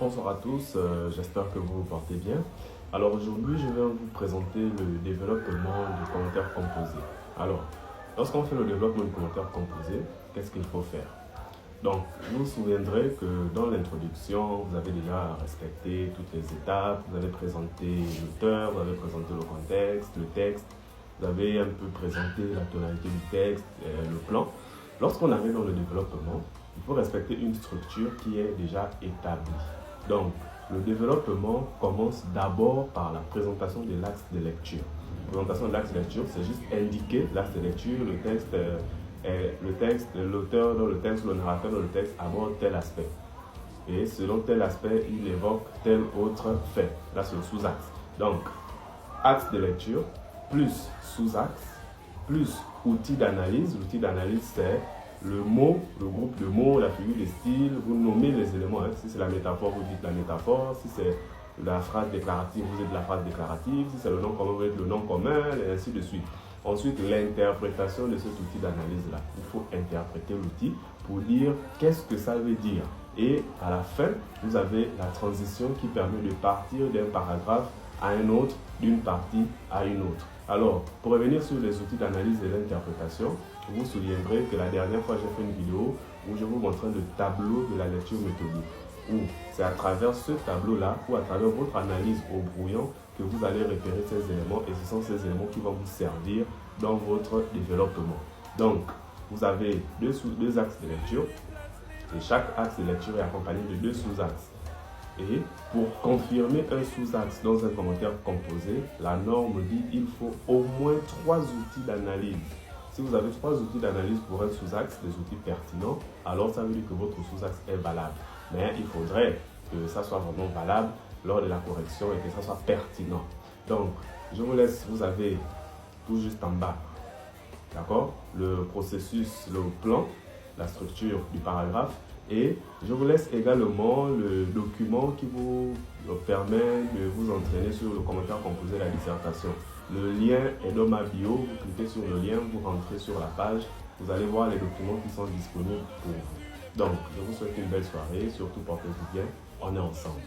Bonsoir à tous, j'espère que vous vous portez bien. Alors aujourd'hui, je vais vous présenter le développement du commentaire composé. Alors, lorsqu'on fait le développement du commentaire composé, qu'est-ce qu'il faut faire? Donc, vous vous souviendrez que dans l'introduction, vous avez déjà respecté toutes les étapes, vous avez présenté l'auteur, vous avez présenté le contexte, le texte, vous avez un peu présenté la tonalité du texte, le plan. Lorsqu'on arrive dans le développement, il faut respecter une structure qui est déjà établie. Donc, le développement commence d'abord par la présentation de l'axe de lecture. La présentation de l'axe de lecture, c'est juste indiquer l'axe de lecture, l'auteur dans le texte, le narrateur dans le texte aborde tel aspect. Et selon tel aspect, il évoque tel autre fait. Là, c'est le sous-axe. Donc, axe de lecture, plus sous-axe, plus outil d'analyse. L'outil d'analyse, c'est le mot, le groupe de mots, la figure de style, vous nommez les éléments. Si c'est la métaphore, vous dites la métaphore. Si c'est la phrase déclarative, vous dites la phrase déclarative. Si c'est le nom commun, vous dites le nom commun, et ainsi de suite. Ensuite, l'interprétation de cet outil d'analyse-là. Il faut interpréter l'outil pour dire qu'est-ce que ça veut dire. Et à la fin, vous avez la transition qui permet de partir d'un paragraphe à un autre, d'une partie à une autre. Alors, pour revenir sur les outils d'analyse et d'interprétation, vous vous souviendrez que la dernière fois, j'ai fait une vidéo où je vous montrais le tableau de la lecture méthodique. Où c'est à travers ce tableau-là ou à travers votre analyse au brouillon que vous allez repérer ces éléments et ce sont ces éléments qui vont vous servir dans votre développement. Donc, vous avez deux axes de lecture et chaque axe de lecture est accompagné de deux sous-axes. Et pour confirmer un sous-axe dans un commentaire composé, la norme dit qu'il faut au moins 3 outils d'analyse. Si vous avez 3 outils d'analyse pour un sous-axe, des outils pertinents, alors ça veut dire que votre sous-axe est valable. Mais il faudrait que ça soit vraiment valable lors de la correction et que ça soit pertinent. Donc, je vous laisse, vous avez tout juste en bas, d'accord, le processus, le plan, la structure du paragraphe. Et je vous laisse également le document qui vous permet de vous entraîner sur le commentaire composé de la dissertation. Le lien est dans ma bio, vous cliquez sur le lien, vous rentrez sur la page, vous allez voir les documents qui sont disponibles pour vous. Donc, je vous souhaite une belle soirée, surtout portez-vous bien, on est ensemble.